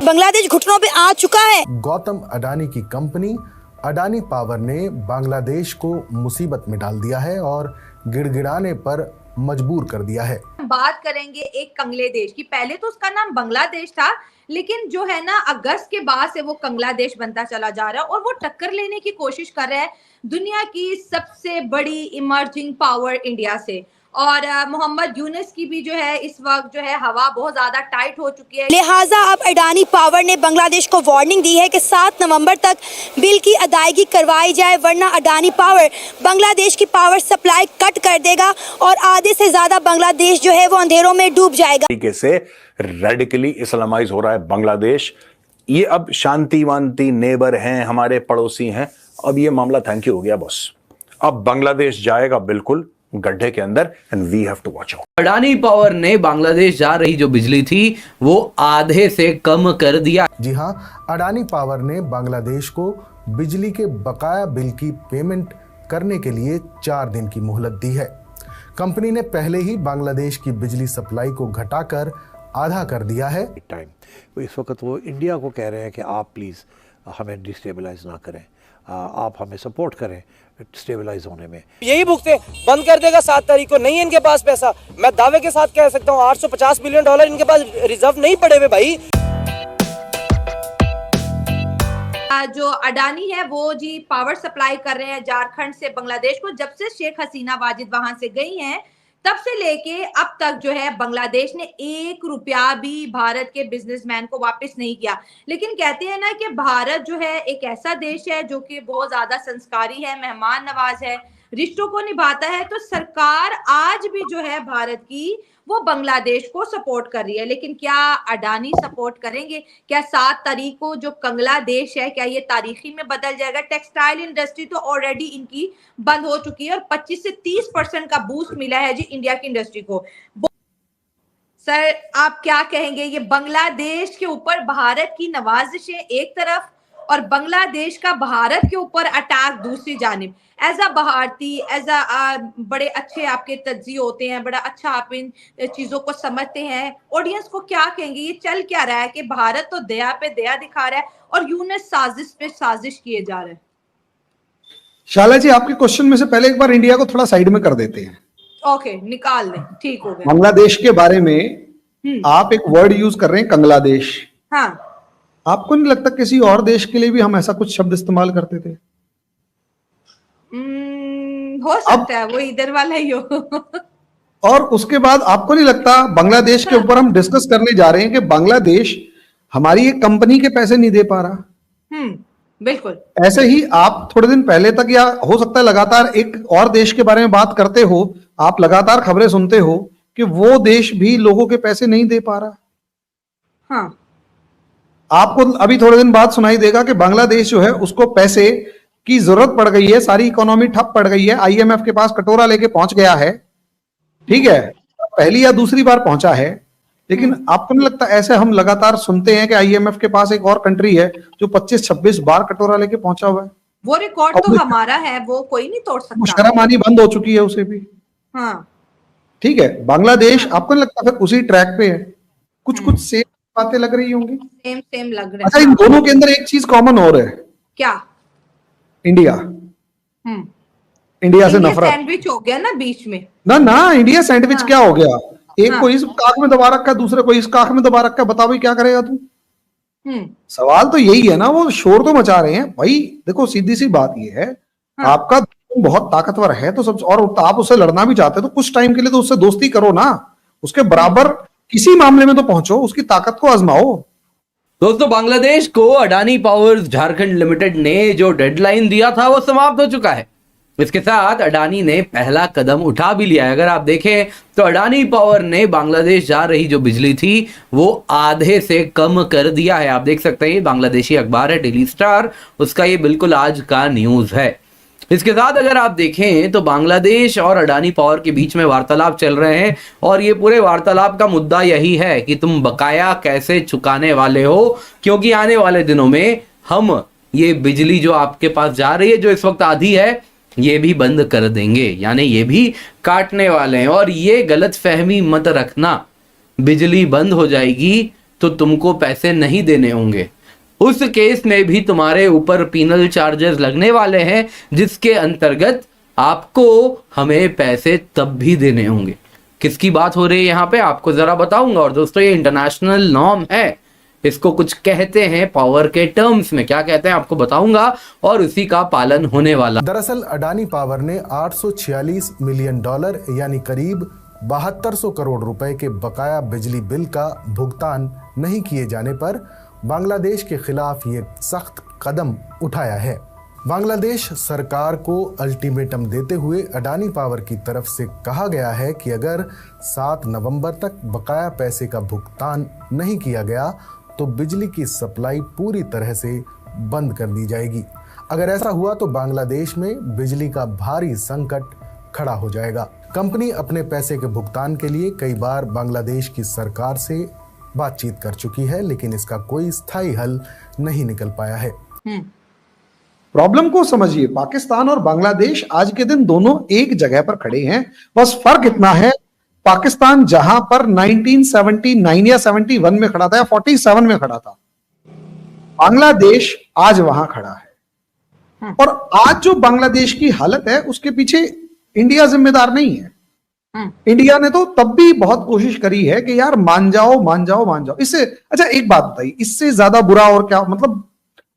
बांग्लादेश घुटनों पे आ चुका है। गौतम अडानी की कंपनी अडानी पावर ने बांग्लादेश को मुसीबत में डाल दिया है और गिड़गिड़ाने पर मजबूर कर दिया है। बात करेंगे एक कंगले देश की। पहले तो उसका नाम बांग्लादेश था, लेकिन जो है ना अगस्त के बाद से वो कंगलादेश बनता चला जा रहा है और वो टक्कर लेने की कोशिश कर रहा है दुनिया की सबसे बड़ी इमर्जिंग पावर इंडिया से। और मोहम्मद यूनुस की भी जो है इस वक्त जो है हवा बहुत ज्यादा टाइट हो चुकी है। लिहाजा अब अडानी पावर ने बांग्लादेश को वार्निंग दी है कि 7 नवंबर तक बिल की अदायगी करवाई जाए, वरना अडानी पावर बांग्लादेश की पावर सप्लाई कट कर देगा और आधे से ज्यादा बांग्लादेश जो है वो अंधेरों में डूब जाएगा। तरीके से रेडिकली इस्लामाइज हो रहा है बांग्लादेश। ये अब शांति वांति नेबर हैं, हमारे पड़ोसी हैं। अब ये मामला थैंक यू हो गया बॉस। अब बांग्लादेश जाएगा बिल्कुल गड्ढे के अंदर and we have to watch out. Adani power ने बांग्लादेश जा रही जो बिजली थी वो आधे से कम कर दिया। जी हां, अडानी पावर ने बांग्लादेश को बिजली के बकाया बिल की पेमेंट करने के लिए 4 दिन की मोहलत दी है। कंपनी ने पहले ही बांग्लादेश की बिजली सप्लाई को घटाकर आधा कर दिया है। टाइम इस वक्त वो इंडिया को कह रहे हैं कि आप प्लीज़ हमें डिस्टेबलाइज ना करें, आप हमें सपोर्ट करें स्टेबलाइज होने में। यही भुगते बंद कर देगा 7 तारीख को। नहीं है इनके पास पैसा, मैं दावे के साथ कह सकता हूँ $850 बिलियन इनके पास रिजर्व नहीं पड़े हुए भाई। जो अडानी है वो जी पावर सप्लाई कर रहे हैं झारखंड से बांग्लादेश को। जब से शेख हसीना वाजिद वहां से गई हैं तब से लेके अब तक जो है बांग्लादेश ने 1 रुपया भी भारत के बिजनेसमैन को वापस नहीं किया। लेकिन कहते हैं ना कि भारत जो है एक ऐसा देश है जो कि बहुत ज्यादा संस्कारी है, मेहमान नवाज है, रिश्तों को निभाता है। तो सरकार आज भी जो है भारत की वो बांग्लादेश को सपोर्ट कर रही है। लेकिन क्या अडानी सपोर्ट करेंगे? क्या 7 तारीख को जो कंगला देश है क्या ये तारीखी में बदल जाएगा? टेक्सटाइल इंडस्ट्री तो ऑलरेडी इनकी बंद हो चुकी है और 25 से 30% का बूस्ट मिला है जी इंडिया की इंडस्ट्री को। सर आप क्या कहेंगे? ये बांग्लादेश के ऊपर भारत की नवाजिशें एक तरफ और बांग्लादेश का भारत के ऊपर अटैक दूसरी जानिब। एज अ भारतीय, एज अ बड़े अच्छे आपके तज्ज़िये होते हैं, बड़ा अच्छा आप इन चीजों को समझते हैं, ऑडियंस को क्या कहेंगे? ये चल क्या रहा है कि भारत तो दया पे दया दिखा रहा है और यूनुस साजिश पे साजिश किए जा रहे हैं। शाला जी, आपके क्वेश्चन में से पहले एक बार इंडिया को थोड़ा साइड में कर देते हैं। ओके, निकाल लें, ठीक हो गया। बांग्लादेश के बारे में आप एक वर्ड यूज कर रहे हैं कंगलादेश। हाँ, आपको नहीं लगता किसी और देश के लिए भी हम ऐसा कुछ शब्द इस्तेमाल करते थे? हो सकता है वो इधर वाला ही हो। और उसके बाद आपको नहीं लगता बांग्लादेश के ऊपर हम डिस्कस करने जा रहे हैं कि बांग्लादेश हमारी एक कंपनी के पैसे नहीं दे पा रहा? बिल्कुल। ऐसे ही आप थोड़े दिन पहले तक या हो सकता है लगातार एक और देश के बारे में बात करते हो, आप लगातार खबरें सुनते हो कि वो देश भी लोगों के पैसे नहीं दे पा रहा। हाँ, आपको अभी थोड़े दिन बाद सुनाई देगा कि बांग्लादेश जो है उसको पैसे की जरूरत पड़ गई है, सारी इकोनॉमी ठप पड़ गई है, आईएमएफ के पास कटोरा लेके पहुंच गया है। ठीक है, पहली या दूसरी बार पहुंचा है। लेकिन आपको नहीं लगता ऐसे हम लगातार सुनते हैं कि आईएमएफ के पास एक और कंट्री है जो 25-26 बार कटोरा लेके पहुंचा हुआ है? वो रिकॉर्ड तो हमारा है, वो कोई नहीं तोड़ सकता। शर्म आनी बंद हो चुकी है उसे भी। हाँ, ठीक है, बांग्लादेश आपको नहीं लगता फिर उसी ट्रैक पे है? कुछ सेम बातें लग रही होंगी। सेम लग रहा है। अच्छा, इन दोनों के अंदर एक चीज कॉमन और है। क्या? इंडिया। इंडिया से नफरत। सैंडविच हो गया ना बीच में। ना इंडिया सैंडविच। हाँ। क्या हो गया? एक हाँ। को इस काख में दबा रखा है, दूसरे को इस काख में दबा रखा है। बताओ भाई क्या करेगा तू? सवाल तो यही है ना, वो शोर तो मचा रहे हैं भाई। देखो सीधी सी बात ये है, हाँ। आपका बहुत ताकतवर है तो सब, और आप उससे लड़ना भी चाहते हो तो कुछ टाइम के लिए तो उससे दोस्ती करो ना, उसके बराबर किसी मामले में तो पहुंचो, उसकी ताकत को आजमाओ। दोस्तों, बांग्लादेश को अडानी पावर्स झारखंड लिमिटेड ने जो डेडलाइन दिया था वो समाप्त हो चुका है। इसके साथ अडानी ने पहला कदम उठा भी लिया है। अगर आप देखें तो अडानी पावर ने बांग्लादेश जा रही जो बिजली थी वो आधे से कम कर दिया है। आप देख सकते हैं, बांग्लादेशी अखबार है डेली स्टार, उसका ये बिल्कुल आज का न्यूज है। इसके साथ अगर आप देखें तो बांग्लादेश और अडानी पावर के बीच में वार्तालाप चल रहे हैं और ये पूरे वार्तालाप का मुद्दा यही है कि तुम बकाया कैसे चुकाने वाले हो, क्योंकि आने वाले दिनों में हम ये बिजली जो आपके पास जा रही है, जो इस वक्त आधी है, ये भी बंद कर देंगे, यानी ये भी काटने वाले हैं। और ये गलत फहमी मत रखना, बिजली बंद हो जाएगी तो तुमको पैसे नहीं देने होंगे। उस केस में भी तुम्हारे ऊपर पीनल चार्जेस लगने वाले हैं, जिसके अंतर्गत आपको हमें पैसे तब भी देने होंगे। किसकी बात हो रही है यहाँ पे आपको जरा बताऊंगा। और दोस्तों ये इंटरनेशनल नॉर्म है, इसको कुछ कहते हैं पावर के टर्म्स में, क्या कहते हैं आपको बताऊंगा, और उसी का पालन होने वाला। दरअसल अडानी पावर ने $846 मिलियन यानी करीब 7200 करोड़ रुपए के बकाया बिजली बिल का भुगतान नहीं किए जाने पर बांग्लादेश के खिलाफ ये सख्त कदम उठाया है। बांग्लादेश सरकार को अल्टीमेटम देते हुए अडानी पावर की तरफ से कहा गया है कि अगर 7 नवंबर तक बकाया पैसे का भुगतान नहीं किया गया तो बिजली की सप्लाई पूरी तरह से बंद कर दी जाएगी। अगर ऐसा हुआ तो बांग्लादेश में बिजली का भारी संकट खड़ा हो जाएगा। कंपनी अपने पैसे के भुगतान के लिए कई बार बांग्लादेश की सरकार से बातचीत कर चुकी है, लेकिन इसका कोई स्थायी हल नहीं निकल पाया है। प्रॉब्लम को समझिए, पाकिस्तान और बांग्लादेश आज के दिन दोनों एक जगह पर खड़े हैं, बस फर्क इतना है पाकिस्तान जहां पर 1979 या 71 में खड़ा था या 47 में खड़ा था, बांग्लादेश आज वहां खड़ा है। और आज जो बांग्लादेश की हालत है उसके पीछे इंडिया जिम्मेदार नहीं है। इंडिया ने तो तब भी बहुत कोशिश करी है कि यार मान जाओ मान जाओ मान जाओ। इससे अच्छा एक बात बताइए, इससे ज्यादा बुरा और क्या, मतलब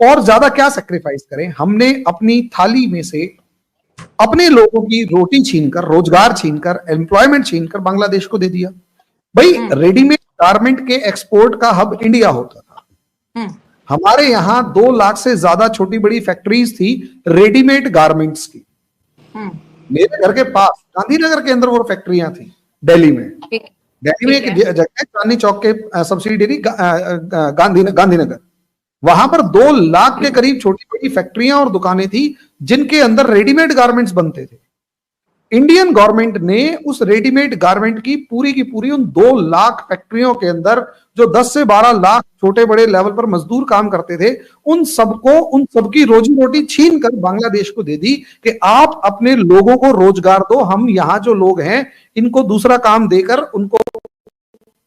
और ज्यादा क्या सैक्रिफाइस करें? हमने अपनी थाली में से अपने लोगों की रोटी छीनकर, रोजगार छीनकर, एम्प्लॉयमेंट छीनकर बांग्लादेश को दे दिया। भाई रेडीमेड गारमेंट के एक्सपोर्ट का हब इंडिया होता था। हमारे यहां 2 लाख से ज्यादा छोटी बड़ी फैक्ट्रीज थी रेडीमेड गारमेंट्स की। मेरे घर के पास गांधीनगर के अंदर वो फैक्ट्रियां थी। दिल्ली में एक जगह चांदनी चौक के सब्सिडियरी गांधीनगर, वहां पर 2 लाख के करीब छोटी बड़ी फैक्ट्रियां और दुकानें थी जिनके अंदर रेडीमेड गारमेंट्स बनते थे। इंडियन गवर्नमेंट ने उस रेडीमेड गारमेंट की पूरी उन 2 लाख फैक्ट्रियों के अंदर जो 10 से 12 लाख छोटे बड़े लेवल पर मजदूर काम करते थे, उन सबकी रोजी रोटी छीन कर बांग्लादेश को दे दी कि आप अपने लोगों को रोजगार दो, हम यहां जो लोग हैं इनको दूसरा काम देकर उनको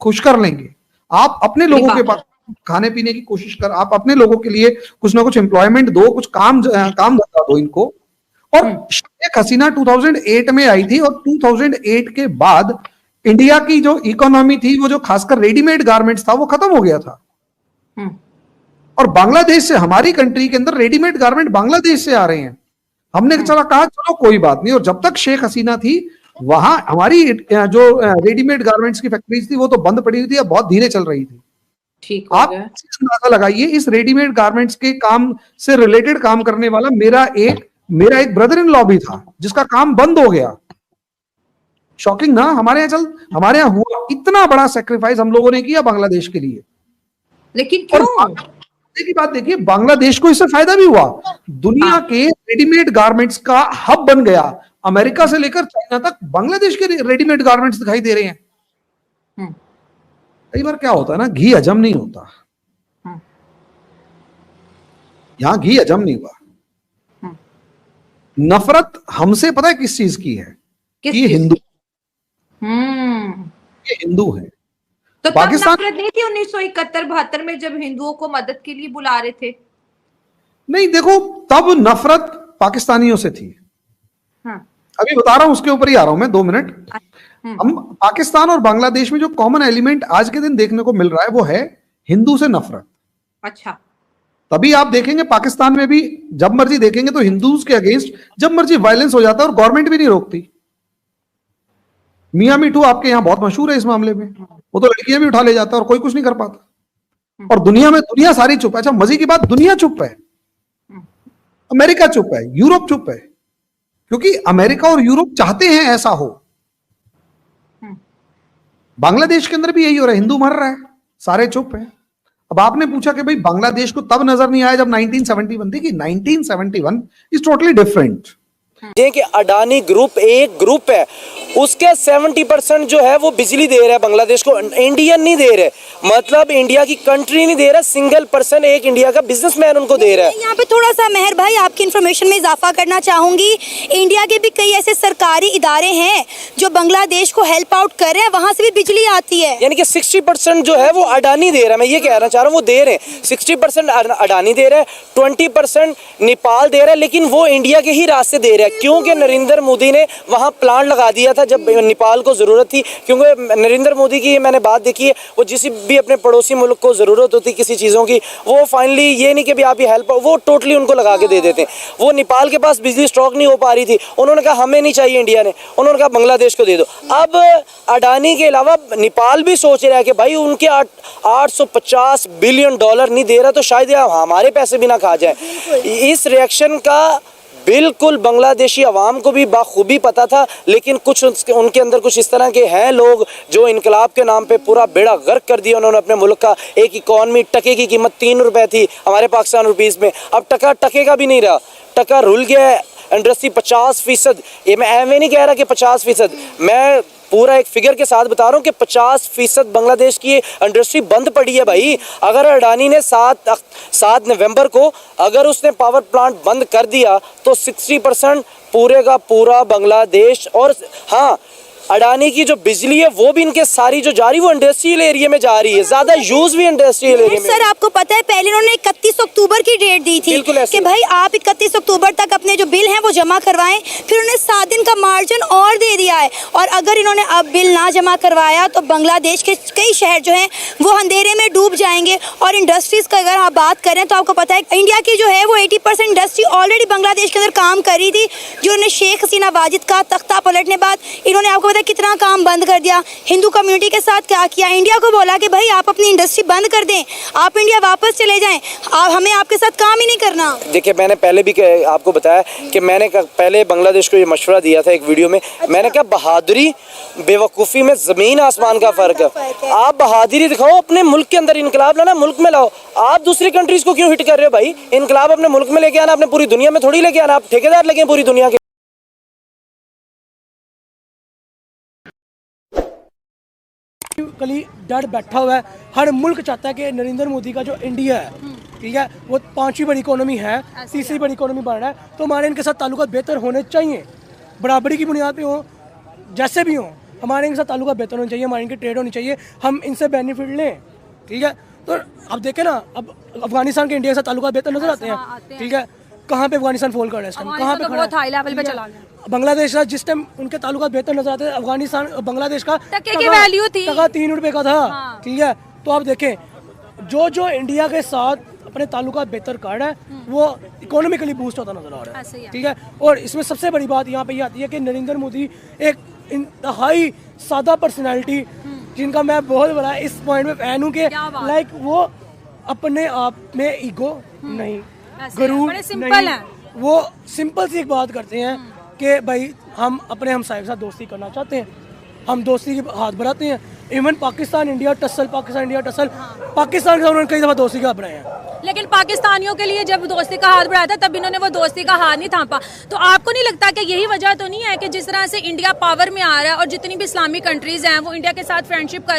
खुश कर लेंगे। आप अपने लोगों के पास खाने पीने की कोशिश कर, आप अपने लोगों के लिए कुछ ना कुछ एम्प्लॉयमेंट दो, कुछ काम धंधा दो इनको। और शेख हसीना 2008 में आई थी और 2008 के बाद इंडिया की जो इकोनॉमी थी, वो जो खासकर रेडीमेड गारमेंट्स था, वो खत्म हो गया था। और बांग्लादेश से, हमारी कंट्री के अंदर रेडीमेड गारमेंट बांग्लादेश से आ रहे हैं। हमने कहा चलो कोई बात नहीं। और जब तक शेख हसीना थी वहां हमारी जो रेडीमेड गारमेंट्स की फैक्ट्रीज थी वो तो बंद पड़ी हुई थी, बहुत धीरे चल रही थी। ठीक आप अंदाजा लगाइए, इस रेडीमेड गारमेंट्स के काम से रिलेटेड काम करने वाला मेरा एक ब्रदर इन लॉ भी था जिसका काम बंद हो गया। शॉकिंग ना? हमारे यहाँ हुआ इतना बड़ा सेक्रीफाइस हम लोगों ने किया बांग्लादेश के लिए। लेकिन क्यों? की बात देखिए, बांग्लादेश को इससे फायदा भी हुआ। दुनिया के रेडीमेड गारमेंट्स का हब बन गया। अमेरिका से लेकर चाइना तक बांग्लादेश के रेडीमेड गारमेंट्स दिखाई दे रहे हैं। कई बार क्या होता है ना, घी हजम नहीं होता। यहां घी हजम नहीं हुआ। नफरत हमसे पता है किस चीज की है? ये हिंदू है। तो पाकिस्तान नफरत नहीं थी 1971-72 में जब हिंदुओं को मदद के लिए बुला रहे थे? नहीं, देखो तब नफरत पाकिस्तानियों से थी। अभी बता रहा हूं, उसके ऊपर ही आ रहा हूं मैं, 2 मिनट। हम पाकिस्तान और बांग्लादेश में जो कॉमन एलिमेंट आज के दिन देखने को मिल रहा है वो है हिंदू से नफरत। अच्छा। तभी आप देखेंगे पाकिस्तान में भी जब मर्जी देखेंगे तो हिंदूज के अगेंस्ट जब मर्जी वायलेंस हो जाता है और गवर्नमेंट भी नहीं रोकती। मियां मीठू आपके यहां बहुत मशहूर है इस मामले में। वो तो लड़कियां भी उठा ले जाता है और कोई कुछ नहीं कर पाता। और दुनिया सारी चुप है। अच्छा, मजे की बात, दुनिया चुप है, अमेरिका चुप है, यूरोप चुप है, क्योंकि अमेरिका और यूरोप चाहते हैं ऐसा हो। बांग्लादेश के अंदर भी यही हो रहा है, हिंदू मर रहा है, सारे चुप हैं। अब आपने पूछा कि भाई बांग्लादेश को तब नजर नहीं आया जब 1971 थी, कि 1971 इज टोटली डिफरेंट। ये कि अडानी ग्रुप एक ग्रुप है, उसके 70% जो है वो बिजली दे रहा है बांग्लादेश को, इंडियन नहीं दे रहे, मतलब इंडिया की कंट्री नहीं दे रहा, सिंगल पर्सन एक इंडिया का बिजनेसमैन उनको दे रहा है। यहाँ पे थोड़ा सा मेहर भाई आपकी इन्फॉर्मेशन में इजाफा करना चाहूंगी, इंडिया के भी कई ऐसे सरकारी इदारे हैं जो बांग्लादेश को हेल्प आउट कर रहे हैं, वहां से भी बिजली आती है। यानी कि 60% जो है वो अडानी दे रहा है, मैं ये कहना चाह रहा हूँ, वो दे रहे हैं 60% अडानी दे रहा है, 20% नेपाल दे रहा है, लेकिन वो इंडिया के ही रास्ते दे रहा है, क्योंकि नरेंद्र मोदी ने वहाँ प्लांट लगा दिया था जब नेपाल को ज़रूरत थी। क्योंकि नरेंद्र मोदी की मैंने बात देखी है, वो जिस भी अपने पड़ोसी मुल्क को ज़रूरत होती किसी चीज़ों की, वो फाइनली ये नहीं कि भी आप ये हेल्प, वो टोटली उनको लगा के दे देते हैं। वो नेपाल के पास बिजली स्टॉक नहीं हो पा रही थी, उन्होंने कहा हमें नहीं चाहिए इंडिया ने, उन्होंने कहा बांग्लादेश को दे दो। अब अडानी के अलावा नेपाल भी सोच रहा है कि भाई उनके 850 बिलियन डॉलर नहीं दे रहा तो शायद हमारे पैसे भी ना खा जाए। इस रिएक्शन का बिल्कुल बांग्लादेशी अवाम को भी बाखूबी पता था, लेकिन कुछ उनके अंदर कुछ इस तरह के हैं लोग जो इनकलाब के नाम पे पूरा बेड़ा गर्क कर दिया उन्होंने अपने मुल्क का। एक इकॉनमी, टके की कीमत 3 रुपए थी हमारे पाकिस्तान रुपीस में, अब टका टके का भी नहीं रहा, टका रुल गया है। इंडस्ट्री 50%, ये मैं एवं नहीं कह रहा कि 50%, मैं पूरा एक फिगर के साथ बता रहा हूँ कि 50% बांग्लादेश की इंडस्ट्री बंद पड़ी है भाई। अगर अडानी ने 7 नवंबर को अगर उसने पावर प्लांट बंद कर दिया तो 60% पूरे का पूरा बांग्लादेश, और हाँ अडानी की जो बिजली है वो भी इनके सारी जो जा रही वो इंडस्ट्रियल एरिया में जा रही है, ज्यादा यूज भी इंडस्ट्रियल एरिया में। सर आपको पता है पहले उन्होंने 31 अक्टूबर की डेट दी थी कि भाई आप 31 अक्टूबर तक अपने जो बिल हैं वो जमा करवाएं, फिर उन्होंने 7 दिन का मार्जिन और दे दिया है, और अगर इन्होंने अब बिल ना जमा करवाया तो बांग्लादेश के कई शहर जो हैं वो अंधेरे में डूब जाएंगे। और इंडस्ट्रीज का अगर आप बात करें तो आपको पता है इंडिया की जो है वो 80% इंडस्ट्री ऑलरेडी बांग्लादेश के अंदर काम कर रही थी। जो उन्होंने शेख हसीना वाजिद का तख्ता पलटने बाद इन्होंने आपको पता है कितना काम बंद कर दिया, हिंदू कम्युनिटी के साथ क्या किया, इंडिया को बोला कि भाई आप अपनी इंडस्ट्री बंद कर दें, आप इंडिया वापस चले जाएं, हमें आपके साथ काम ही नहीं करना। देखिए मैंने पहले भी आपको बताया कि मैंने पहले बांग्लादेश को ये मशवरा दिया था एक वीडियो में। अच्छा। मैंने कहा बहादुरी बेवकूफ़ी में ज़मीन आसमान का फ़र्क है। आप बहादुरी दिखाओ, अपने मुल्क के अंदर इनकलाब लाना, मुल्क में लाओ। आप दूसरी कंट्रीज़ को क्यों हिट कर रहे हो भाई? इनकलाब अपने मुल्क में लेके आना, अपने पूरी दुनिया में थोड़ी लेके आना, आप ठेकेदार लगे पूरी दुनिया के। कली डर बैठा हुआ है, हर मुल्क चाहता है कि नरेंद्र मोदी का जो इंडिया है, ठीक है, वो 5वीं बड़ी इकोनॉमी है, 3री बड़ी इकोनॉमी बन रहा है, तो हमारे इनके साथ ताल्लुकात बेहतर होने चाहिए, बराबरी की बुनियाद पे हो, जैसे भी हो हमारे इनके साथ ताल्लुकात बेहतर होने चाहिए, हमारे इनके ट्रेड होनी चाहिए, हम इनसे बेनिफिट लें, ठीक है। तो अब देखें ना, अब अफगानिस्तान के इंडिया के साथ ताल्लुकात बेहतर नजर आते हैं, ठीक है। कहाँ पे अफगानिस्तान फॉल कर रहा है इस टाइम, कहाँ पे बहुत हाई लेवल पे चला गया। बांग्लादेश का जिस टाइम उनके ताल्लुकात बेहतर नजर आते हैं, अफगानिस्तान बांग्लादेश का टके की वैल्यू थी, टका 3 रुपए का था, ठीक है। तो आप देखें जो इंडिया के साथ अपने ताल्लुकात बेहतर कर रहा है वो इकोनॉमिकली बूस्ट होता नजर आ रहा है, ठीक है। और इसमें सबसे बड़ी बात यहाँ पे ये आती है कि नरेंद्र मोदी एक इंतहाई सादा पर्सनैलिटी, जिनका मैं बहुत बड़ा इस पॉइंट में फैन हूँ कि लाइक वो अपने आप में ईगो नहीं, गरूर नहीं, वो सिंपल सी एक बात करते हैं कि भाई हम अपने हमसाये के साथ दोस्ती करना चाहते हैं, हम दोस्ती के हाथ बढ़ाते हैं। Even Pakistan India tussle, Pakistan India tussle, Pakistan के साथ उन्होंने कई दफ़ा दोस्ती के हाथ बढ़ाए हैं, लेकिन पाकिस्तानियों के लिए जब दोस्ती का हाथ बढ़ाया था तब इन्होंने वो दोस्ती का हाथ नहीं थामा। तो आपको नहीं लगता कि यही वजह तो नहीं है कि जिस तरह से इंडिया पावर में आ रहा है और जितनी भी इस्लामिक कंट्रीज हैं वो इंडिया के साथ फ्रेंडशिप कर